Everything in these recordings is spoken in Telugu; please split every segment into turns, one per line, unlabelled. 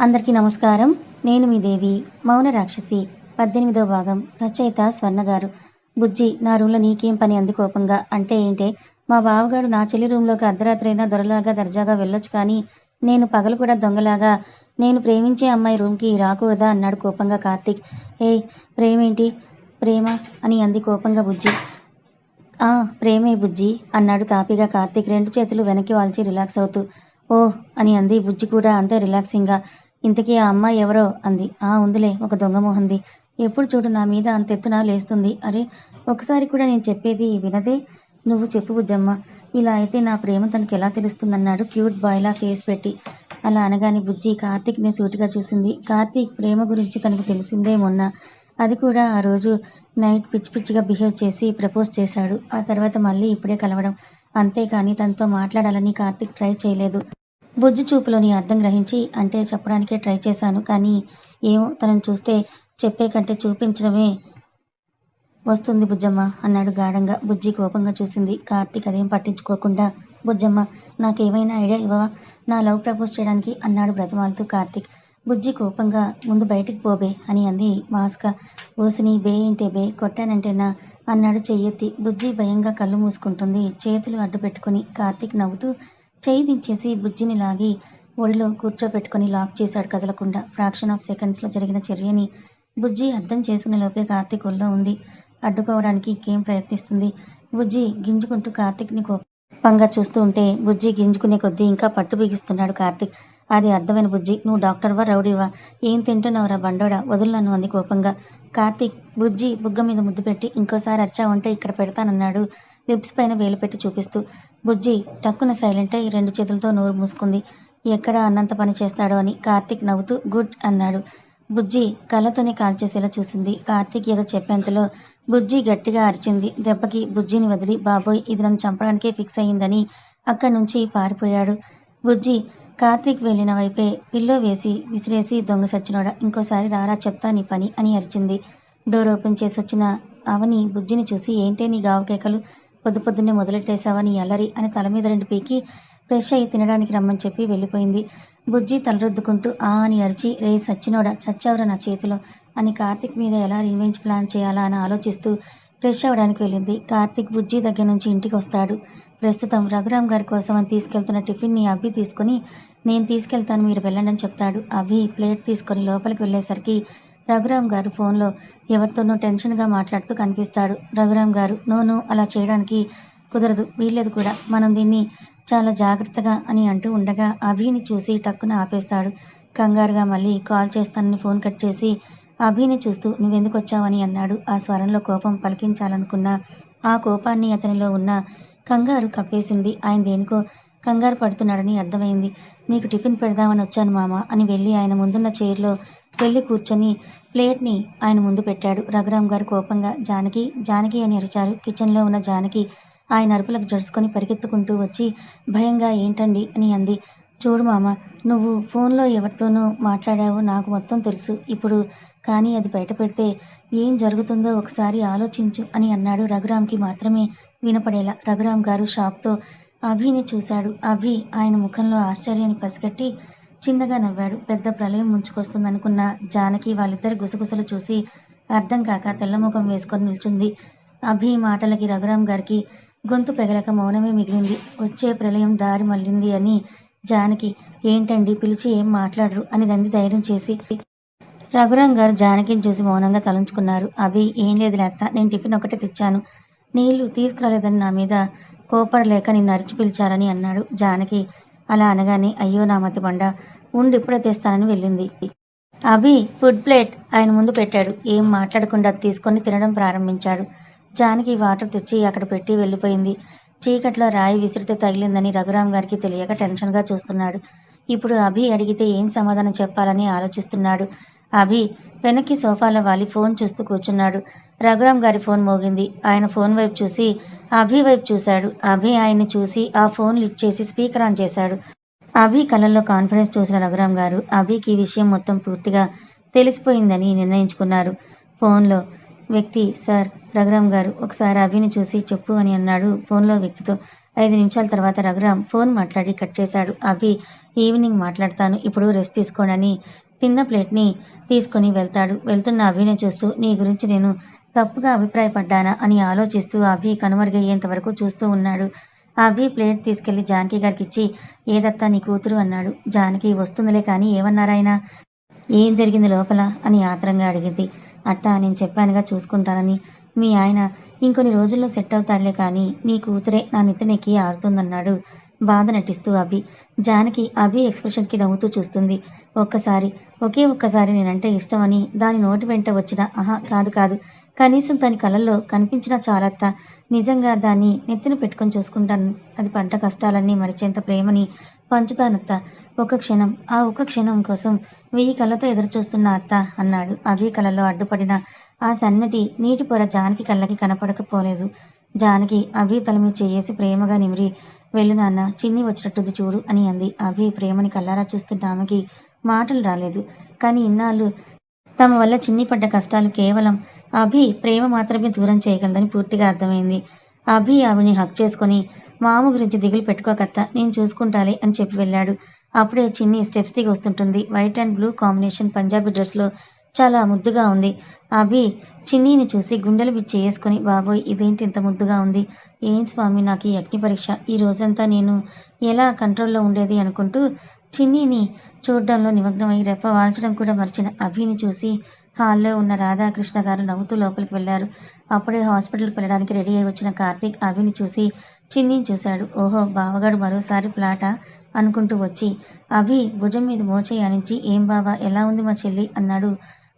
అందరికీ నమస్కారం. నేను మీ దేవి. మౌన రాక్షసి 18వ భాగం. రచయిత స్వర్ణ గారు. బుజ్జి, నా రూమ్లో నీకేం పని అంది కోపంగా. అంటే ఏంటే, మా బావగాడు నా చెల్లి రూమ్లోకి అర్ధరాత్రైనా దొరలాగా దర్జాగా వెళ్ళొచ్చు, కానీ నేను పగలు కూడా దొంగలాగా నేను ప్రేమించే అమ్మాయి రూమ్కి రాకూడదా అన్నాడు కోపంగా కార్తీక్. ఏయ్, ప్రేమేంటి ప్రేమ అని అంది కోపంగా బుజ్జి. ప్రేమే బుజ్జి అన్నాడు తాపీగా కార్తీక్, 2 చేతులు వెనక్కి వాల్చి రిలాక్స్ అవుతూ. ఓహ్ అని అంది బుజ్జి కూడా అంతే రిలాక్సింగ్గా. ఇంతకీ ఆ అమ్మాయి ఎవరో అంది. ఉందిలే, ఒక దొంగ మొహంది. ఎప్పుడు చూడు నా మీద అంతెత్తున లేస్తుంది. అరే, ఒకసారి కూడా నేను చెప్పేది వినదే. నువ్వు చెప్పు బుజ్జమ్మ, ఇలా అయితే నా ప్రేమ తనకి ఎలా తెలుస్తుందన్నాడు క్యూట్ బాయ్లా ఫేస్ పెట్టి. అలా అనగానే బుజ్జి కార్తీక్ని సూటిగా చూసింది. కార్తీక్ ప్రేమ గురించి తనకు తెలిసిందే మొన్న. అది కూడా ఆ రోజు నైట్ పిచ్చి పిచ్చిగా బిహేవ్ చేసి ప్రపోజ్ చేశాడు. ఆ తర్వాత మళ్ళీ ఇప్పుడే కలవడం. అంతేకాని తనతో మాట్లాడాలని కార్తీక్ ట్రై చేయలేదు. బుజ్జి చూపులోని అర్థం గ్రహించి, అంటే చెప్పడానికే ట్రై చేశాను, కానీ ఏమో తనను చూస్తే చెప్పే కంటే చూపించడమే వస్తుంది బుజ్జమ్మ అన్నాడు గాఢంగా. బుజ్జి కోపంగా చూసింది. కార్తీక్ అదేం పట్టించుకోకుండా, బుజ్జమ్మ నాకేమైనా ఐడియా ఇవ్వవా నా లవ్ ప్రపోజ్ చేయడానికి అన్నాడు బ్రతిమాలుతూ కార్తీక్. బుజ్జి కోపంగా, ముందు బయటికి పోబే అని అంది మాస్గా. ఓసిని బే ఏంటే బే, కొట్టానంటేనా అన్నాడు చెయ్యెత్తి. బుజ్జి భయంగా కళ్ళు మూసుకుంటుంది, చేతులు అడ్డు పెట్టుకుని. కార్తీక్ నవ్వుతూ చెయ్యి దించేసి బుజ్జిని లాగి ఒడిలో కూర్చోపెట్టుకుని లాక్ చేశాడు కదలకుండా. ఫ్రాక్షన్ ఆఫ్ సెకండ్స్లో జరిగిన చర్యని బుజ్జి అర్థం చేసుకునే లోపే కార్తీక్ ఒళ్ళో ఉంది. అడ్డుకోవడానికి ఇంకేం ప్రయత్నిస్తుంది. బుజ్జి గింజుకుంటూ కార్తీక్ని కోపంగా చూస్తూ ఉంటే బుజ్జి గింజుకునే కొద్దీ ఇంకా పట్టు బిగిస్తున్నాడు కార్తీక్. అది అర్థమైన బుజ్జి, నువ్వు డాక్టర్వా రౌడీవా, ఏం తింటున్నావురా బండోడా, వదులు నన్ను అంది కోపంగా. కార్తీక్ బుజ్జి బుగ్గ మీద ముద్దు పెట్టి, ఇంకోసారి అరిచావంటే ఇక్కడ పెడతానన్నాడు లిప్స్ పైన వేలు పెట్టి చూపిస్తూ. బుజ్జి టక్కున సైలెంట్ అయి 2 చేతులతో నోరు మూసుకుంది. ఎక్కడ అన్నంత పని చేస్తాడో అని. కార్తీక్ నవ్వుతూ గుడ్ అన్నాడు. బుజ్జి కళ్ళతోనే కాల్చేసేలా చూసింది. కార్తీక్ ఏదో చెప్పేంతలో బుజ్జి గట్టిగా అరిచింది. దెబ్బకి బుజ్జిని వదిలి, బాబోయ్ ఇది నన్ను చంపడానికే ఫిక్స్ అయ్యిందని అక్కడి నుంచి పారిపోయాడు. బుజ్జి కార్తీక్ వెళ్ళిన వైపే పిల్లో వేసి విసిరేసి, దొంగ సచ్చినోడా, ఇంకోసారి రారా చెప్తా నీ పని అని అరిచింది. డోర్ ఓపెన్ చేసి వచ్చిన అవని బుజ్జిని చూసి, ఏంటే నీ గావుకేకలు, పొద్దున్నే మొదలెట్టేశావా నీ అల్లరి అని తల మీద 2 పీకి ఫ్రెష్ అయ్యి తినడానికి రమ్మని చెప్పి వెళ్ళిపోయింది. బుజ్జి తలరుద్దుకుంటూ అని అరిచి, రే సచ్చినోడా, చచ్చావురా నా చేతిలో అని కార్తీక్ మీద ఎలా రివెంజ్ ప్లాన్ చేయాలా అని ఆలోచిస్తూ ఫ్రెష్ అవ్వడానికి వెళ్ళింది. కార్తీక్ బుజ్జి దగ్గర నుంచి ఇంటికి వస్తాడు. ప్రస్తుతం రఘురామ్ గారి కోసం అని తీసుకెళ్తున్న టిఫిన్ని అభి తీసుకొని, నేను తీసుకెళ్తాను మీరు వెళ్ళండి అని చెప్తాడు. అభి ప్లేట్ తీసుకొని లోపలికి వెళ్ళేసరికి రఘురామ్ గారు ఫోన్లో ఎవరితోనో టెన్షన్గా మాట్లాడుతూ కనిపిస్తాడు. రఘురామ్ గారు, నో అలా చేయడానికి కుదరదు, వీల్లేదు కూడా, మనం దీన్ని చాలా జాగ్రత్తగా అని అంటూ ఉండగా అభిని చూసి టక్కున ఆపేస్తాడు. కంగారుగా మళ్ళీ కాల్ చేస్తానని ఫోన్ కట్ చేసి అభిని చూస్తూ, నువ్వెందుకు వచ్చావని అన్నాడు. ఆ స్వరంలో కోపం పలికించాలనుకున్న ఆ కోపాన్ని అతనిలో ఉన్న కంగారు కప్పేసింది. ఆయన దేనికో కంగారు పడుతున్నాడని అర్థమైంది. మీకు టిఫిన్ పెడదామని వచ్చాను మామ అని వెళ్ళి ఆయన ముందున్న చైర్లో వెళ్ళి కూర్చొని ప్లేట్ని ఆయన ముందు పెట్టాడు. రఘురామ్ గారు కోపంగా జానకి జానకి అని అరిచారు. కిచెన్లో ఉన్న జానకి ఆయన అరుపులకు జడుచుకొని పరిగెత్తుకుంటూ వచ్చి భయంగా ఏంటండి అని అంది. చూడు మామ, నువ్వు ఫోన్లో ఎవరితోనో మాట్లాడావో నాకు మొత్తం తెలుసు ఇప్పుడు, కానీ అది బయట పెడితే ఏం జరుగుతుందో ఒకసారి ఆలోచించు అని అన్నాడు రఘురామ్కి మాత్రమే వినపడేలా. రఘురామ్ గారు షాక్తో అభిని చూశాడు. అభి ఆయన ముఖంలో ఆశ్చర్యాన్ని పసిగట్టి చిన్నగా నవ్వాడు. పెద్ద ప్రళయం ముంచుకొస్తుందనుకున్న జానకి వాళ్ళిద్దరి గుసగుసలు చూసి అర్థం కాక తెల్లముఖం వేసుకొని నిల్చుంది. అభి మాటలకి రఘురామ్ గారికి గొంతు పెగలక మౌనమే మిగిలింది. వచ్చే ప్రళయం దారి మళ్ళింది అని జానకి, ఏంటండి పిలిచి ఏం మాట్లాడరు అని దంది ధైర్యం చేసి. రఘురామ్ గారు జానకిని చూసి మౌనంగా తలంచుకున్నారు. అభి, ఏం లేదు లేత్త, నేను టిఫిన్ ఒకటే తెచ్చాను, నీళ్లు తీసుకురాలేదని నా మీద కోపడలేక నిన్ను అరిచి పిలిచారని అన్నాడు. జానకి అలా అనగానే, అయ్యో నా మతి బండ, ఉండి ఇప్పుడే తెస్తానని వెళ్ళింది. అభి ఫుడ్ ప్లేట్ ఆయన ముందు పెట్టాడు. ఏం మాట్లాడకుండా తీసుకొని తినడం ప్రారంభించాడు. జానకి వాటర్ తెచ్చి అక్కడ పెట్టి వెళ్ళిపోయింది. చీకట్లో రాయి విసిరితే తగిలిందని రఘురామ్ గారికి తెలియక టెన్షన్గా చూస్తున్నాడు. ఇప్పుడు అభి అడిగితే ఏం సమాధానం చెప్పాలని ఆలోచిస్తున్నాడు. అభి వెనక్కి సోఫాలో వాలి ఫోన్ చూస్తూ కూర్చున్నాడు. రఘురామ్ గారి ఫోన్ మోగింది. ఆయన ఫోన్ వైపు చూసి అభి వైపు చూశాడు. అభి ఆయన్ని చూసి ఆ ఫోన్ లిఫ్ట్ చేసి స్పీకర్ ఆన్ చేశాడు. అభి కళ్ళల్లో కాన్ఫిడెన్స్ చూసిన రఘురామ్ గారు అభికి ఈ విషయం మొత్తం పూర్తిగా తెలిసిపోయిందని నిర్ణయించుకున్నారు. ఫోన్లో వ్యక్తి, సార్ రఘురామ్ గారు ఒకసారి అభిని చూసి చెప్పు అని అన్నాడు ఫోన్లో వ్యక్తితో. 5 నిమిషాల తర్వాత రఘురామ్ ఫోన్ మాట్లాడి కట్ చేశాడు. అభి ఈవినింగ్ మాట్లాడతాను, ఇప్పుడు రెస్ట్ తీసుకోనని తిన్న ప్లేట్ని తీసుకుని వెళ్తాడు. వెళ్తున్న అభిని చూస్తూ నీ గురించి నేను తప్పుగా అభిప్రాయపడ్డానా అని ఆలోచిస్తూ అభి కనుమరుగయ్యేంత వరకు చూస్తూ ఉన్నాడు. అభి ప్లేట్ తీసుకెళ్లి జానకి గారికిచ్చి ఏదత్తా నీ కూతురు అన్నాడు. జానకి వస్తుందిలే కానీ ఏమన్నారాయన? ఏం జరిగింది లోపల అని ఆత్రంగా అడిగింది. అత్త నేను చెప్పానుగా చూసుకుంటానని. మీ ఆయన ఇంకొన్ని రోజుల్లో సెట్ అవుతాడులే కానీ నీ కూతురే నా నెత్తినెక్కి ఆడుతుందన్నాడు బాధ నటిస్తూ అభి. జానకి అభి ఎక్స్ప్రెషన్కి నవ్వుతూ చూస్తుంది. ఒకే ఒక్కసారి నేనంటే ఇష్టమని దాని నోటి వెంట వచ్చిన ఆహా కాదు కాదు, కనీసం తన కళ్ళల్లో కనిపించినా చాలత్తా. నిజంగా దాన్ని నెత్తిన పెట్టుకొని చూసుకుంటాను. అది పడ్డ కష్టాలన్నీ మరిచేంత ప్రేమని పంచుతానత్త. ఒక్క క్షణం కోసం 1000 కళ్ళతో ఎదురుచూస్తున్న అత్త అన్నాడు. అభి కళ్ళలో అడ్డుపడిన ఆ సన్నటి నీటి పొర జానకి కళ్ళకి కనపడకపోలేదు. జానకి అభి తల మీద చేయేసి ప్రేమగా నిమిరి వెళ్ళు నాన్న, చిన్ని వచ్చినట్టుంది చూడు అని అంది. అభి ప్రేమని కళ్ళారా చూస్తున్న ఆమెకి మాటలు రాలేదు. కానీ ఇన్నాళ్ళు తమ వల్ల చిన్ని పడ్డ కష్టాలు కేవలం అభి ప్రేమ మాత్రమే దూరం చేయగలదని పూర్తిగా అర్థమైంది. అభి ఆవిని హక్ చేసుకొని మామ గురించి దిగులు పెట్టుకోకత్తా, నేను చూసుకుంటాలే అని చెప్పి వెళ్ళాడు. అప్పుడే చిన్ని స్టెప్స్ దిగి వస్తుంటుంది. White and blue combination Punjabi డ్రెస్లో చాలా ముద్దుగా ఉంది. అభి చిన్నీని చూసి గుండెలు బిచ్చేసుకొని బాబోయ్ ఇదేంటి ఇంత ముద్దుగా ఉంది, ఏంటి స్వామి నాకు ఈ అగ్ని పరీక్ష, ఈ రోజంతా నేను ఎలా కంట్రోల్లో ఉండేది అనుకుంటూ చిన్నీని చూడ్డంలో నిమగ్నమై రెప్ప వాల్చడం కూడా మర్చిన అభిని చూసి హాల్లో ఉన్న రాధాకృష్ణ గారు నవ్వుతూ లోపలికి వెళ్లారు. అప్పుడే హాస్పిటల్కి వెళ్ళడానికి రెడీ అయి వచ్చిన కార్తీక్ అభిని చూసి చిన్నీని చూశాడు. ఓహో బావగాడు మరోసారి ఫ్లాటా అనుకుంటూ వచ్చి అభి భుజం మీద మోచేయి ఆనించి ఏం బావా ఎలా ఉంది మా చెల్లి అన్నాడు.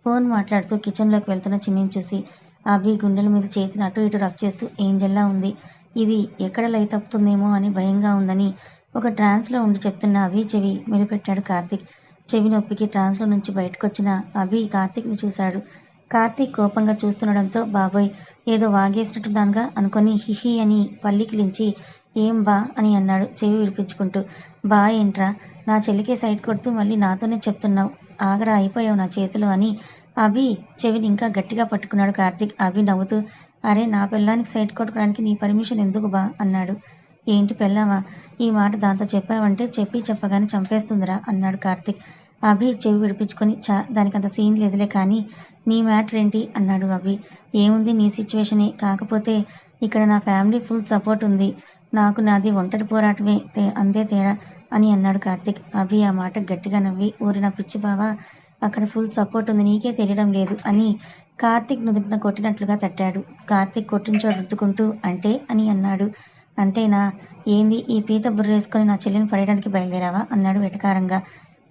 ఫోన్ మాట్లాడుతూ కిచెన్లోకి వెళ్తున్న చిన్నీని చూసి అభి గుండెల మీద చేతిని అటు ఇటు రబ్ చేస్తూ ఏంజల్లా ఉంది, ఇది ఎక్కడ లై తప్పుతుందేమో అని భయంగా ఉందని ఒక ట్రాన్స్లో ఉండి చెప్తున్న అభి చెవి మెలిపెట్టాడు కార్తీక్. చెవి నొప్పికి ట్రాన్స్లో నుంచి బయటకొచ్చిన అభి కార్తీక్ని చూశాడు. కార్తీక్ కోపంగా చూస్తుండడంతో బాబోయ్ ఏదో వాగేసినట్టున్నానుగా అనుకొని హిహి అని పల్లికిలించి ఏం బా అని అన్నాడు చెవి విడిపించుకుంటూ. బా ఏంట్రా, నా చెల్లికే సైట్ కొడుతూ మళ్ళీ నాతోనే చెప్తున్నావు, ఆగరా అయిపోయావు నా చేతిలో అని అభి చెవిని ఇంకా గట్టిగా పట్టుకున్నాడు కార్తీక్. అభి నవ్వుతూ అరే నా పిల్లానికి సైట్ కొట్టుకోవడానికి నీ పర్మిషన్ ఎందుకు బా అన్నాడు. ఏంటి పెళ్ళామా, ఈ మాట దాంతో చెప్పావంటే చెప్పగానే చంపేస్తుందిరా అన్నాడు కార్తీక్. అభి చెవి విడిపించుకొని దానికంత సీన్ లేదులే కానీ నీ మ్యాటర్ ఏంటి అన్నాడు అభి. ఏముంది నీ సిచ్యువేషనే, కాకపోతే ఇక్కడ నా ఫ్యామిలీ ఫుల్ సపోర్ట్ ఉంది, నాకు నాది ఒంటరి పోరాటమే అంతే తేడా అని అన్నాడు కార్తీక్. అభి ఆ మాట గట్టిగా నవ్వి ఊరిన పిచ్చి బావా అక్కడ ఫుల్ సపోర్ట్ ఉంది నీకే తెలియడం లేదు అని కార్తీక్ నుదుటిన కొట్టినట్లుగా తట్టాడు. కార్తీక్ కొట్టిన చోట రుద్దుకుంటూ అంటే అని అన్నాడు. అంటేనా, ఏంది ఈ పీత బుర్రేసుకొని నా చెల్లిని పడేయడానికి బయలుదేరావా అన్నాడు వెటకారంగా.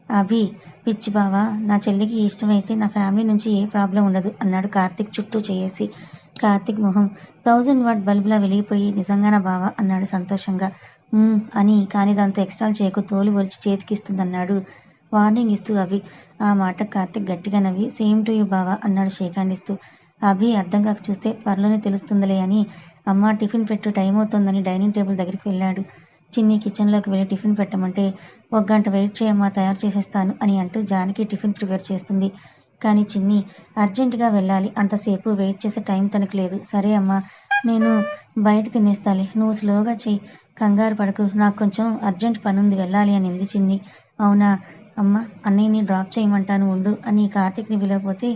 అభి పిచ్చి బావా నా చెల్లికి ఇష్టమైతే నా ఫ్యామిలీ నుంచి ఏ ప్రాబ్లం ఉండదు అన్నాడు కార్తీక్ చుట్టూ చేసి. కార్తీక్ మొహం 1000 వాట్ బల్బులా వెలిగిపోయి నిజంగానా బావా అన్నాడు సంతోషంగా. అని కానీ దాంతో ఎక్స్ట్రాలు చేయకు, తోలు ఒలిచి చేతికిస్తుందన్నాడు వార్నింగ్ ఇస్తూ అభి. ఆ మాట కార్తీక్ గట్టిగా నవ్వి సేమ్ టు యూ బావా అన్నాడు షేకాండిస్తూ. అభి అర్థం కాక చూస్తే త్వరలోనే తెలుస్తుందిలే అని అమ్మ టిఫిన్ పెట్టు టైం అవుతుందని డైనింగ్ టేబుల్ దగ్గరికి వెళ్ళాడు. చిన్ని కిచెన్లోకి వెళ్ళి టిఫిన్ పెట్టమంటే 1 గంట వెయిట్ చేయమ్మా తయారు చేసేస్తాను అని అంటూ జానకి టిఫిన్ ప్రిపేర్ చేస్తుంది. కానీ చిన్ని అర్జెంటుగా వెళ్ళాలి, అంతసేపు వెయిట్ చేసే టైం తనకు లేదు. సరే అమ్మా నేను బయట తినేస్తాలే, నువ్వు స్లోగా చెయ్యి, కంగారు పడకు, నాకు కొంచెం అర్జెంట్ పనుంది వెళ్ళాలి అనింది చిన్ని. అవునా అమ్మ, అన్నయ్యని డ్రాప్ చేయమంటాను ఉండు అని కార్తీక్ని పిలవపోతే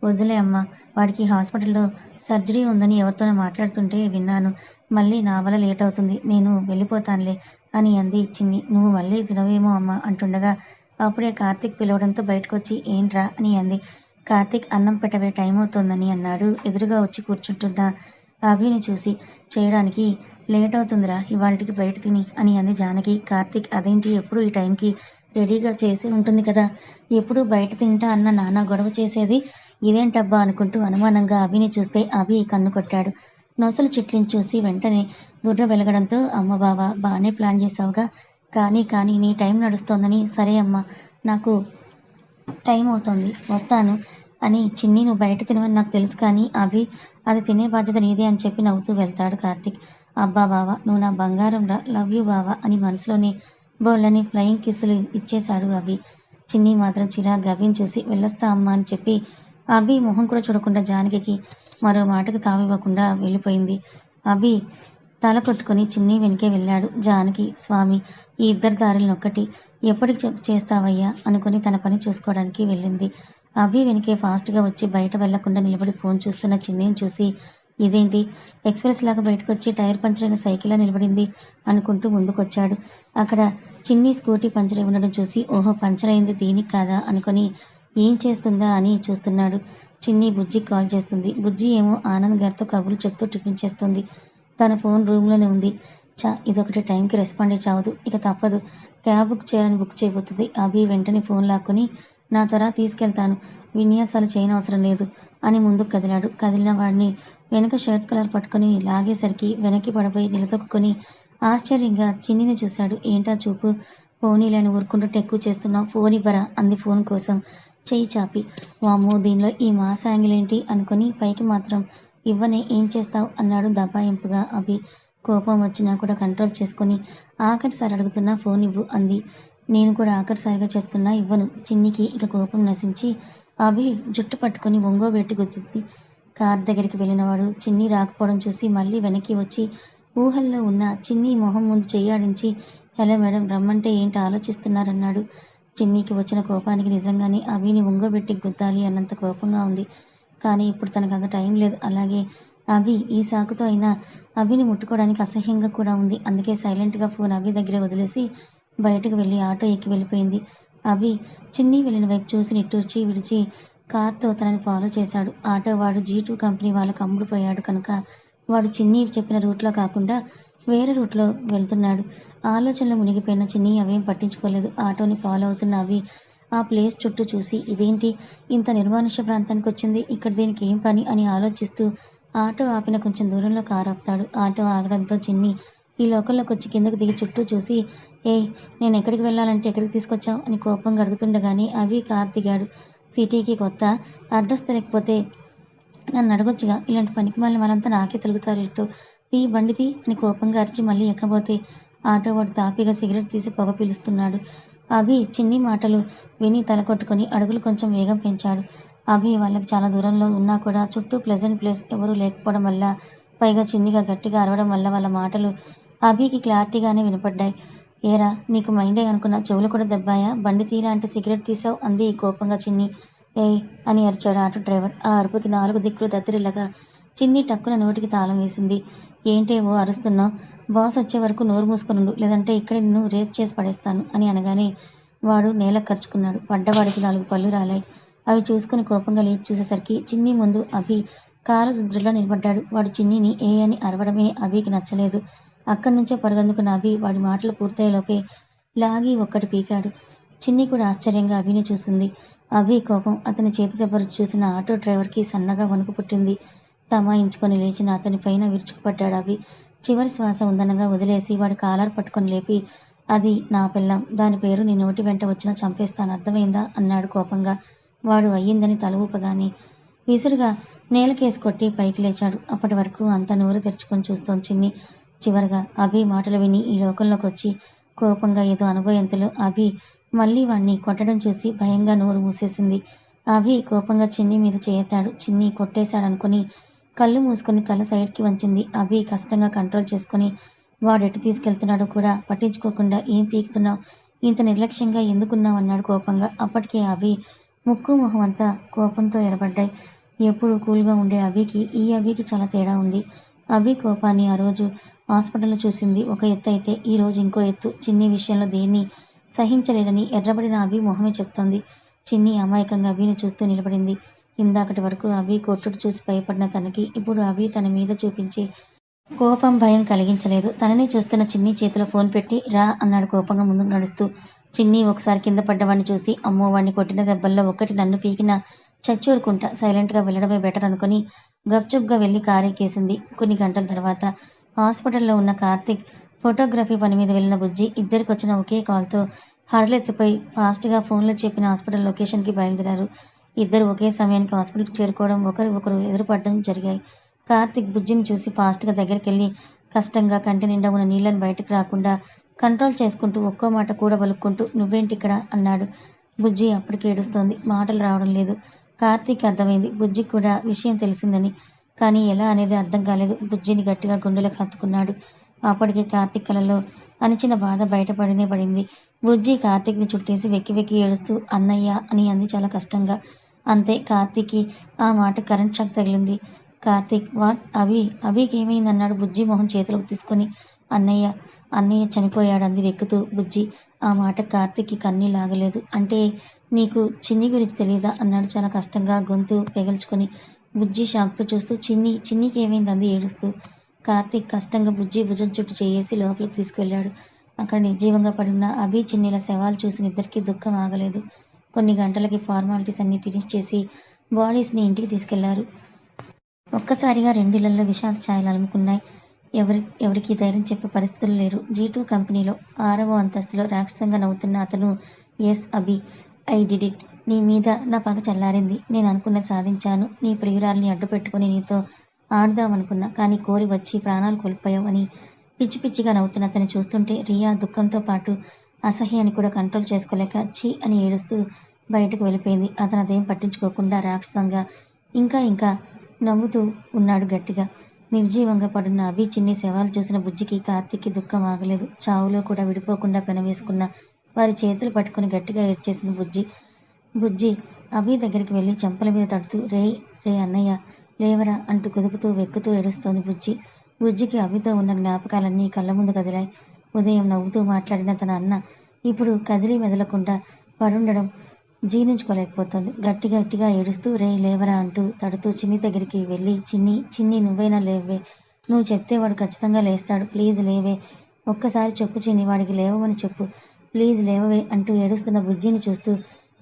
వద్దులే అమ్మా, వాడికి హాస్పిటల్లో సర్జరీ ఉందని ఎవరితోనో మాట్లాడుతుంటే విన్నాను, మళ్ళీ నా వల్ల లేట్ అవుతుంది, నేను వెళ్ళిపోతానులే అని అంది చిన్ని. నువ్వు మళ్ళీ తినవేమో అమ్మ అంటుండగా అప్పుడే కార్తీక్ పిలవడంతో బయటకొచ్చి ఏంట్రా అని అంది. కార్తీక్ అన్నం పెట్టవే టైం అవుతుందని అన్నాడు ఎదురుగా వచ్చి కూర్చుంటున్న అభిని చూసి. చేయడానికి లేట్ అవుతుందిరా ఇవాళకి బయట తిని అని అంది జానకి. కార్తీక్ అదేంటి ఎప్పుడు ఈ టైంకి రెడీగా చేసి ఉంటుంది కదా, ఎప్పుడు బయట తింటా అన్న నాన్న గొడవ చేసేది ఇదేంటబ్బా అనుకుంటూ అనుమానంగా అభిని చూస్తే అభి కన్ను కొట్టాడు. నొసలు చిట్లిని చూసి వెంటనే బుర్ర వెలగడంతో అమ్మ బావ బాగానే ప్లాన్ చేసావుగా, కానీ నీ టైం నడుస్తోందని. సరే అమ్మ నాకు టైం అవుతోంది వస్తాను అని చిన్ని. నువ్వు బయట తినవని నాకు తెలుసు కానీ అభి అది తినే బాధ్యత నీదే అని చెప్పి నవ్వుతూ వెళ్తాడు కార్తీక్. అబ్బా బావ నువ్వు నా బంగారం రా, లవ్ యూ బావ అని మనసులోనే బోళ్ళని ఫ్లయింగ్ కిస్సులు ఇచ్చేశాడు అభి. చిన్ని మాత్రం చిరాగ్గా అభిని చూసి వెళ్ళొస్తా అమ్మా అని చెప్పి అభి మొహం కూడా చూడకుండా జానకి మరో మాటకు తావివ్వకుండా వెళ్ళిపోయింది. అభి తల కొట్టుకుని చిన్ని వెనకే వెళ్ళాడు. జానకి, స్వామి ఈ ఇద్దరి దారులనొక్కటి ఎప్పటికి చేస్తావయ్యా అనుకుని తన పని చూసుకోవడానికి వెళ్ళింది. అభి వెనకే ఫాస్ట్‌గా వచ్చి బయట వెళ్లకుండా నిలబడి ఫోన్ చూస్తున్న చిన్నిని చూసి, ఇదేంటి ఎక్స్‌ప్రెస్ లాగా బయటకొచ్చి టైర్ పంచరైన సైకిల్‌లా నిలబడింది అనుకుంటూ ముందుకొచ్చాడు. అక్కడ చిన్ని స్కూటీ పంచరై ఉండడం చూసి, ఓహో! పంచరయింది దీనికి కాదా అనుకుని ఏం చేస్తుందా అని చూస్తున్నాడు. చిన్ని బుజ్జికి కాల్ చేస్తుంది. బుజ్జి ఏమో ఆనంద్ గారితో కబుర్లు చెప్తూ టిఫిన్ చేస్తుంది. తన ఫోన్ రూమ్‌లోనే ఉంది. ఇదొకటి టైంకి రెస్పాండే చావదు. ఇక తప్పదు. క్యాబ్ బుక్ చేయాలని బుక్ చేయబోతుంది. అభి వెంటనే ఫోన్ లాక్కొని నాతో రా తీసుకెళ్తాను. విన్యాసాలు చేయనవసరం లేదు అని ముందుకు కదిలాడు. కదిలిన వాడిని వెనక షర్ట్ కాలర్ పట్టుకొని లాగేసరికి వెనక్కి పడబోయి నిలదొక్కుని ఆశ్చర్యంగా చిన్నిని చూశాడు. ఏంటా చూపు? పోనీలే అని ఊరుకుంటుంటే ఎక్కువ చేస్తున్నావు. ఫోన్ ఇవ్వరా అంది ఫోన్ కోసం చెయ్యి చాపి. వామ్మో! దీనిలో ఈ మాస్ యాంగిల్ ఏంటి అనుకుని పైకి మాత్రం ఇవ్వనే ఏం చేస్తావు అన్నాడు దబాయింపుగా అభి. కోపం వచ్చినా కూడా కంట్రోల్ చేసుకొని ఆఖరిసారి అడుగుతున్నా ఫోన్ ఇవ్వు అంది. నేను కూడా ఆఖరిసారిగా చెప్తున్నా ఇవ్వను. చిన్నికి ఇక కోపం నశించి అభి జుట్టు పట్టుకొని ఒంగోబెట్టి గుద్దింది. కార్ దగ్గరికి వెళ్ళినవాడు చిన్ని రాకపోవడం చూసి మళ్ళీ వెనక్కి వచ్చి ఊహల్లో ఉన్న చిన్ని మొహం ముందు చెయ్యాడించి హలో మేడం రమ్మంటే ఏంటి ఆలోచిస్తున్నారన్నాడు. చిన్నికి వచ్చిన కోపానికి నిజంగానే అభిని ఒంగోబెట్టి గుద్దాలి అన్నంత కోపంగా ఉంది. కానీ ఇప్పుడు తనకంత టైం లేదు. అలాగే అభి ఈ సాకుతో అయినా అభిని ముట్టుకోవడానికి అసహ్యంగా కూడా ఉంది. అందుకే సైలెంట్‌గా ఫోన్ అభి దగ్గరే వదిలేసి బయటకు వెళ్ళి ఆటో ఎక్కి వెళ్ళిపోయింది. అభి చిన్ని వెళ్ళిన వైపు చూసి నిట్టూర్చి విడిచి కార్‌తో తనని ఫాలో చేశాడు. ఆటో వాడు G2 కంపెనీ వాళ్ళకి అమ్ముడుపోయాడు కనుక వాడు చిన్ని చెప్పిన రూట్‌లో కాకుండా వేరే రూట్‌లో వెళ్తున్నాడు. ఆలోచనలో మునిగిపోయిన చిన్ని అవేం పట్టించుకోలేదు. ఆటోని ఫాలో అవుతున్న అభి ఆ ప్లేస్ చుట్టూ చూసి ఇదేంటి ఇంత నిర్మానుష్య ప్రాంతానికొచ్చింది. ఇక్కడ దీనికి ఏం పని అని ఆలోచిస్తూ ఆటో ఆపిన కొంచెం దూరంలో కారు ఆపుతాడు. ఆటో ఆగడంతో చిన్ని ఈ లోకల్లోకొచ్చి కిందకి దిగి చుట్టూ చూసి ఏయ్! నేనెక్కడికి వెళ్ళాలంటే ఎక్కడికి తీసుకొచ్చావు అని కోపంగా అడుగుతుండగానే అభి కారు దిగాడు. సిటీకి కొత్త. అడ్రస్ తెలియకపోతే నన్నడగొచ్చుగా. ఇలాంటి పనికిమాలిన వాళ్ళంతా నాకే తలుగుతారు ఎటో. బండి తీ అని కోపంగా అరిచి మళ్ళీ ఎక్కబోతే ఆటోవాడు తాపీగా సిగరెట్ తీసి పొగ పీలుస్తున్నాడు. అభి చిన్ని మాటలు విని తల కొట్టుకొని అడుగులు కొంచెం వేగం పెంచాడు. అభి వాళ్ళకి చాలా దూరంలో ఉన్నా కూడా చుట్టూ ప్లెజెంట్ ప్లేస్ ఎవరూ లేకపోవడం వల్ల, పైగా చిన్నిగా గట్టిగా అరవడం వల్ల వాళ్ళ మాటలు అభికి క్లారిటీగానే వినపడ్డాయి. ఏరా నీకు మైండే అనుకున్నా చెవులు కూడా దెబ్బాయా? బండి తీరా అంటే సిగరెట్ తీసావు అంది కోపంగా చిన్ని. ఏయ్ అని అరిచాడు ఆటో డ్రైవర్. ఆ అరుపుకి 4 దిక్కులు దద్దరిల్లగా చిన్ని టక్కున నోటికి తాళం వేసింది. ఏంటేవో అరుస్తున్నావు? బాస్ వచ్చే వరకు నోరు మూసుకొనుండు. లేదంటే ఇక్కడే నిన్ను రేప్ చేసి పడేస్తాను అని అనగానే వాడు నేలకు కరుచుకున్నాడు. పడ్డవాడికి 4 పళ్ళు రాలాయి. అవి చూసుకుని కోపంగా లేచి చూసేసరికి చిన్ని ముందు అభి కారు రుద్రలో నిలబడ్డాడు. వాడు చిన్నిని ఏ అని అరవడమే అభికి నచ్చలేదు. అక్కడి నుంచే పరుగందుకున్న అభి వాడి మాటలు పూర్తయ్యేలోపే లాగి ఒక్కటి పీకాడు. చిన్ని కూడా ఆశ్చర్యంగా అభిని చూసింది. అభి కోపం అతని చేతి దెబ్బ రుచి చూసిన ఆటో డ్రైవర్కి సన్నగా వణుకు పుట్టింది. తమాయించుకొని లేచిన అతని పైన విరుచుకుపడ్డాడు అభి. చివరి శ్వాస ఉందనగా వదిలేసి వాడి కాలర్ పట్టుకొని లేపి అది నా పెళ్ళాం. దాని పేరు నీ నోటి వెంట వచ్చినా చంపేస్తాను అర్థమైందా అన్నాడు కోపంగా. వాడు అయ్యిందని తల ఊపగానే విసురుగా నేలకేసి కొట్టి పైకి లేచాడు. అప్పటి వరకు అంతా నోరు తెరుచుకొని చూస్తోంది చిన్ని. చివరగా అభి మాటలు విని ఈ లోకంలోకి వచ్చి కోపంగా ఏదో అనబోయేంతలో అభి మళ్ళీ వాణ్ణి కొట్టడం చూసి భయంగా నోరు మూసేసింది. అభి కోపంగా చిన్ని మీద చేయెత్తాడు. చిన్ని కొట్టేశాడనుకుని కళ్ళు మూసుకొని తల సైడ్‌కి వంచింది. అభి కష్టంగా కంట్రోల్ చేసుకొని వాడెటు తీసుకెళ్తున్నాడో కూడా పట్టించుకోకుండా ఏం పీకుతున్నావు? ఇంత నిర్లక్ష్యంగా ఎందుకున్నావు అన్నాడు కోపంగా. అప్పటికే అభి ముక్కు మొహం అంతా కోపంతో ఎర్రబడ్డాయి. ఎప్పుడూ కూల్‌గా ఉండే అభికి ఈ అభికి చాలా తేడా ఉంది. అభి కోపాన్ని ఆ రోజు హాస్పిటల్లో చూసింది ఒక ఎత్తయితే ఈ రోజు ఇంకో ఎత్తు. చిన్ని విషయంలో దేన్ని సహించలేడని ఎర్రబడిన అభి మొహమే చెప్తోంది. చిన్ని అమాయకంగా అభిని చూస్తూ నిలబడింది. ఇందాకటి వరకు అభి కొట్టుడు చూసి భయపడిన తనకి ఇప్పుడు అభి తన మీద చూపించే కోపం భయం కలిగించలేదు. తనని చూస్తున్న చిన్ని చేతిలో ఫోన్ పెట్టి రా అన్నాడు కోపంగా ముందుకు నడుస్తూ. చిన్ని ఒకసారి కింద పడ్డవాడిని చూసి అమ్మో వాడిని కొట్టిన దెబ్బల్లో ఒకటి నన్ను పీకిన చచ్చూరుకుంటా సైలెంట్‌గా వెళ్ళడమే బెటర్ అనుకుని గప్చుప్‌గా వెళ్ళి కారెక్కేసింది. కొన్ని గంటల తర్వాత హాస్పిటల్లో ఉన్న కార్తీక్, ఫోటోగ్రఫీ పని మీద వెళ్ళిన బుజ్జి ఇద్దరికొచ్చిన ఒకే కాల్‌తో హడలెత్తిపోయి ఫాస్ట్‌గా ఫోన్‌లో చెప్పిన హాస్పిటల్ లొకేషన్‌కి బయలుదేరారు. ఇద్దరు ఒకే సమయానికి హాస్పిటల్‌కి చేరుకోవడం, ఒకరు ఎదురుపడడం జరిగాయి. కార్తీక్ బుజ్జిని చూసి ఫాస్ట్‌గా దగ్గరికెళ్ళి కష్టంగా కంటి నిండా ఉన్న నీళ్ళని బయటకు రాకుండా కంట్రోల్ చేసుకుంటూ ఒక్కో మాట కూడబలుక్కుంటూ నువ్వేంటిక్కడ అన్నాడు. బుజ్జి అప్పటికి ఏడుస్తోంది. మాటలు రావడం లేదు. కార్తీక్‌కి అర్థమైంది బుజ్జికి కూడా విషయం తెలిసిందని. కానీ ఎలా అనేది అర్థం కాలేదు. బుజ్జిని గట్టిగా గుండెలకు హత్తుకున్నాడు. అప్పటికే కార్తీక్ కలలో అణిచిన బాధ బయటపడనే పడింది. బుజ్జి కార్తీక్ని చుట్టేసి వెక్కి వెక్కి ఏడుస్తూ అన్నయ్య అని అంది చాలా కష్టంగా. అంతే, కార్తీక్కి ఆ మాట కరెంట్ షాక్ తగిలింది. కార్తీక్, వాట్? అభికి ఏమైందన్నాడు బుజ్జి మొహం చేతులకు తీసుకొని. అన్నయ్య అన్నయ్య చనిపోయాడంది వెక్కుతూ బుజ్జి. ఆ మాట కార్తీక్కి కన్నీళ్ళు ఆగలేదు. అంటే నీకు చిన్ని గురించి తెలీదా అన్నాడు చాలా కష్టంగా గొంతు పెగల్చుకొని. బుజ్జి షాక్తో చూస్తూ చిన్నికి ఏమైందంది ఏడుస్తూ. కార్తీక్ కష్టంగా బుజ్జి భుజం చుట్టూ చేయేసి లోపలికి తీసుకువెళ్ళాడు. అక్కడ నిర్జీవంగా పడిన అభి చిన్నిల శవాలు చూసిన ఇద్దరికీ దుఃఖం ఆగలేదు. కొన్ని గంటలకి ఫార్మాలిటీస్ అన్నీ ఫినిష్ చేసి బాడీస్ని ఇంటికి తీసుకెళ్లారు. ఒక్కసారిగా రెండిళ్లలో విషాద ఛాయలు అలుముకున్నాయి. ఎవరికి ధైర్యం చెప్పే పరిస్థితులు లేరు. G2 కంపెనీలో 6వ అంతస్తులో రాక్షసంగా నవ్వుతున్న అతను, yes Abhi, I did it. నీ మీద నా పగ చల్లారింది. నేను అనుకున్నది సాధించాను. నీ ప్రియురాల్ని అడ్డు పెట్టుకుని నీతో ఆడదామనుకున్నా, కానీ కోరి వచ్చి ప్రాణాలు కోల్పోయావు అని పిచ్చి పిచ్చిగా నవ్వుతున్న అతన్ని చూస్తుంటే రియా దుఃఖంతో పాటు అసహ్యాన్ని కూడా కంట్రోల్ చేసుకోలేక ఛీ అని ఏడుస్తూ బయటకు వెళ్ళిపోయింది. అతను అదేం పట్టించుకోకుండా రాక్షసంగా ఇంకా నవ్వుతూ ఉన్నాడు గట్టిగా. నిర్జీవంగా పడున్న అభి చిన్ని శవాలు చూసిన బుజ్జికి కార్తీక్కి దుఃఖం ఆగలేదు. చావులో కూడా విడిపోకుండా పెనవేసుకున్న వారి చేతులు పట్టుకుని గట్టిగా ఏడ్చేసింది బుజ్జి అభి దగ్గరికి వెళ్ళి చెంపల మీద తడుతూ రే అన్నయ్య లేవరా అంటూ కుదుపుతూ వెక్కుతూ ఏడుస్తోంది బుజ్జికి అభితో ఉన్న జ్ఞాపకాలన్నీ కళ్ళ ముందు కదిలాయి. ఉదయం నవ్వుతూ మాట్లాడిన తన అన్న ఇప్పుడు కదిలి మెదలకుండా పడుండడం జీర్ణించుకోలేకపోతుంది. గట్టిగా ఏడుస్తూ రే లేవరా అంటూ తడుతూ చిన్ని దగ్గరికి వెళ్ళి చిన్ని నువ్వైనా లేవే, నువ్వు చెప్తే వాడు ఖచ్చితంగా లేస్తాడు, ప్లీజ్ లేవే, ఒక్కసారి చెప్పు చిన్ని, వాడికి లేవమని చెప్పు, ప్లీజ్ లేవవే అంటూ ఏడుస్తున్న బుజ్జిని చూస్తూ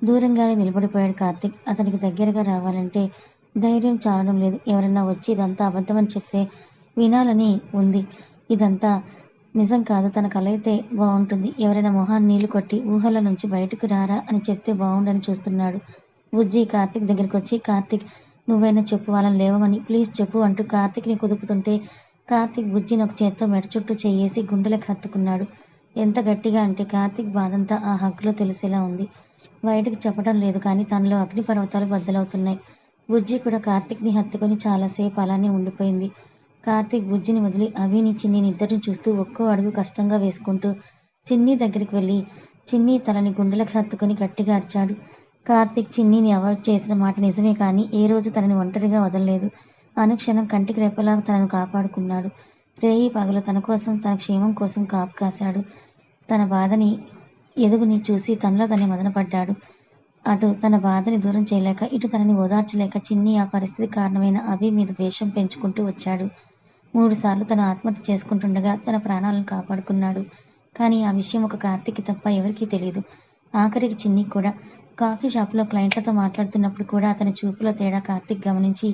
దూరంగానే నిలబడిపోయాడు కార్తీక్. అతనికి దగ్గరగా రావాలంటే ధైర్యం చాలడం లేదు. ఎవరన్నా వచ్చి ఇదంతా అబద్ధమని చెప్తే వినాలని ఉంది. ఇదంతా నిజం కాదు, తన కలయితే బాగుంటుంది. ఎవరైనా మొహాన్ని నీళ్లు కొట్టి ఊహల నుంచి బయటకు రారా అని చెప్తే బాగుండని చూస్తున్నాడు. బుజ్జి కార్తీక్ దగ్గరికి వచ్చి కార్తీక్ నువ్వైనా చెప్పు, వాళ్ళని లేవమని ప్లీజ్ చెప్పు అంటూ కార్తీక్ని కుదుపుతుంటే కార్తీక్ బుజ్జిని ఒక చేత్తో మెడ చుట్టూ చేయేసి గుండెలకు హత్తుకున్నాడు. ఎంత గట్టిగా అంటే కార్తీక్ బాధంతా ఆ హగ్గులో తెలిసేలా ఉంది. బయటకు చెప్పడం లేదు, కానీ తనలో అగ్నిపర్వతాలు బద్దలవుతున్నాయి. బుజ్జి కూడా కార్తీక్ని హత్తుకొని చాలాసేపు అలానే ఉండిపోయింది. కార్తీక్ బుజ్జిని వదిలి అభిని చిన్నిని ఇద్దరిని చూస్తూ ఒక్కో అడుగు కష్టంగా వేసుకుంటూ చిన్ని దగ్గరికి వెళ్ళి చిన్ని తలని గుండెలకు హత్తుకొని గట్టిగా అరిచాడు. కార్తీక్ చిన్నిని అవాయిడ్ చేసిన మాట నిజమే, కానీ ఏ రోజు తనని ఒంటరిగా వదలలేదు. అనుక్షణం కంటికి రెప్పలా తనను కాపాడుకున్నాడు. రేయి పగలు తన కోసం, తన క్షేమం కోసం కాపు కాశాడు. తన బాధని ఎదుగుని చూసి తనలో తనే మదనపడ్డాడు. అటు తన బాధని దూరం చేయలేక, ఇటు తనని ఓదార్చలేక చిన్ని ఆ పరిస్థితి కారణమైన అభి మీద ద్వేషం పెంచుకుంటూ వచ్చాడు. 3 సార్లు తను ఆత్మహత్య చేసుకుంటుండగా తన ప్రాణాలను కాపాడుకున్నాడు. కానీ ఆ విషయం ఒక కార్తీక్కి తప్ప ఎవరికీ తెలియదు. ఆఖరికి చిన్ని కూడా. కాఫీ షాప్లో క్లయింట్లతో మాట్లాడుతున్నప్పుడు కూడా అతని చూపులో తేడా కార్తీక్ గమనించి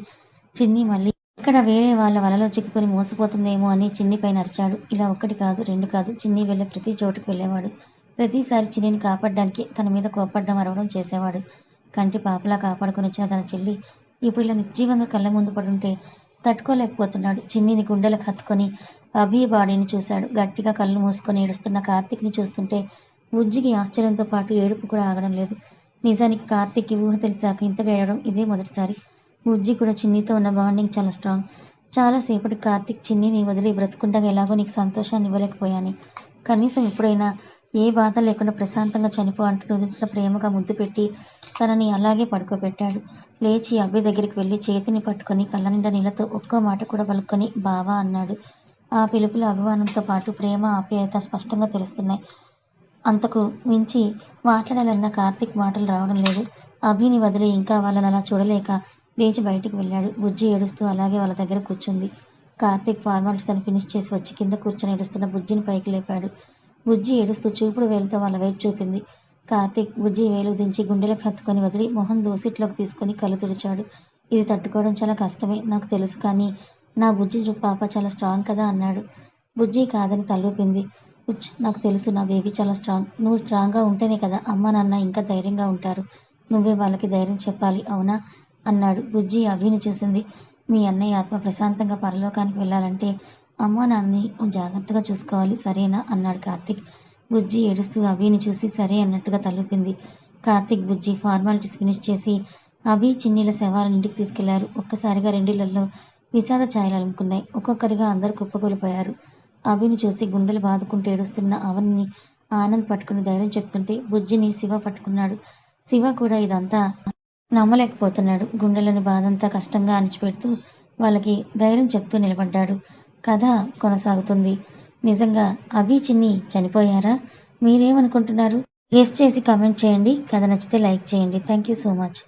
చిన్ని మళ్ళీ ఇక్కడ వేరే వాళ్ళ వలలో చిక్కుకొని మోసపోతుందేమో అని చిన్ని పైన అరిచాడు. ఇలా 1 కాదు 2 కాదు, చిన్ని వెళ్ళే ప్రతి చోటుకు వెళ్ళేవాడు. ప్రతిసారి చిన్నిని కాపాడడానికి తన మీద కోప్పడ్డం, అరవడం చేసేవాడు. కంటి పాపలా కాపాడుకొని వచ్చిన తన చెల్లి ఇప్పుడు ఇలా నిర్జీవంగా కళ్ళ ముందు పడుంటే తట్టుకోలేకపోతున్నాడు. చిన్నిని గుండెలకు హత్తుకొని అభి బాడీని చూశాడు. గట్టిగా కళ్ళు మూసుకొని ఏడుస్తున్న కార్తీక్ని చూస్తుంటే బుజ్జికి ఆశ్చర్యంతో పాటు ఏడుపు కూడా ఆగడం లేదు. నిజానికి కార్తీక్కి ఊహ తెలిసాక ఇంతగా ఏడవడం ఇదే మొదటిసారి. బుజ్జి కూడా చిన్నితో ఉన్న బాండింగ్ చాలా స్ట్రాంగ్. చాలాసేపటి కార్తీక్ చిన్నిని వదిలి బ్రతుకుండగా ఎలాగో నీకు సంతోషాన్ని ఇవ్వలేకపోయాను, కనీసం ఎప్పుడైనా ఏ బాధ లేకుండా ప్రశాంతంగా చనిపో అంటూ నుదుటిన ప్రేమగా ముద్దు పెట్టి తనని అలాగే పడుకోబెట్టాడు. లేచి అభి దగ్గరికి వెళ్ళి చేతిని పట్టుకొని కళ్ళ నిండా నీళ్ళతో ఒక్కో మాట కూడా పలుకొని బావా అన్నాడు. ఆ పిలుపులో అభిమానంతో పాటు ప్రేమ, ఆప్యాయత స్పష్టంగా తెలుస్తున్నాయి. అంతకు మించి మాట్లాడాలన్న కార్తీక్ మాటలు రావడం లేదు. అభిని వదిలి ఇంకా వాళ్ళని అలా చూడలేక లేచి బయటికి వెళ్ళాడు. బుజ్జి ఏడుస్తూ అలాగే వాళ్ళ దగ్గర కూర్చుంది. కార్తీక్ ఫార్మాలిటీస్ అని ఫినిష్ చేసి వచ్చి కింద కూర్చొని ఏడుస్తున్న బుజ్జిని పైకి లేపాడు. బుజ్జి ఏడుస్తూ చూపుడు వేలుతో వాళ్ళ వైపు చూపింది. కార్తీక్ బుజ్జి వేలు దించి గుండెలకు హత్తుకొని వదిలి మొహం దోసిట్లోకి తీసుకొని కళ్ళు తుడిచాడు. ఇది తట్టుకోవడం చాలా కష్టమే నాకు తెలుసు, కానీ నా బుజ్జి పాప చాలా స్ట్రాంగ్ కదా అన్నాడు. బుజ్జి కాదని తలూపింది. నాకు తెలుసు, నా బేబీ చాలా స్ట్రాంగ్. నువ్వు స్ట్రాంగ్గా ఉంటేనే కదా అమ్మ నాన్న ఇంకా ధైర్యంగా ఉంటారు. నువ్వే వాళ్ళకి ధైర్యం చెప్పాలి, అవునా అన్నాడు. బుజ్జి అభిని చూసింది. మీ అన్నయ్య ఆత్మ ప్రశాంతంగా పరలోకానికి వెళ్ళాలంటే అమ్మా నాన్నని జాగ్రత్తగా చూసుకోవాలి, సరేనా అన్నాడు కార్తీక్. బుజ్జి ఏడుస్తూ అభిని చూసి సరే అన్నట్టుగా తలూపింది. కార్తీక్ బుజ్జి ఫార్మాలిటీస్ ఫినిష్ చేసి అభి చిన్నీల శవాలను ఇంటికి తీసుకెళ్లారు. ఒక్కసారిగా రెండిళ్లలో విషాద ఛాయలు అలుముకున్నాయి. ఒక్కొక్కరిగా అందరూ కుప్పకూలిపోయారు. అభిని చూసి గుండెలు బాదుకుంటూ ఏడుస్తున్న అవనిని ఆనంద్ పట్టుకుని ధైర్యం చెప్తుంటే బుజ్జిని శివ పట్టుకున్నాడు. శివ కూడా ఇదంతా నమ్మలేకపోతున్నాడు. గుండెలోని బాధంతా కష్టంగా అణిచిపెడుతూ వాళ్ళకి ధైర్యం చెప్తూ నిలబడ్డాడు. కథ కొనసాగుతుంది. నిజంగా అభి, చిన్ని చనిపోయారా? మీరేమనుకుంటున్నారు? గెస్ చేసి కామెంట్ చేయండి. కథ నచ్చితే లైక్ చేయండి. Thank you so much.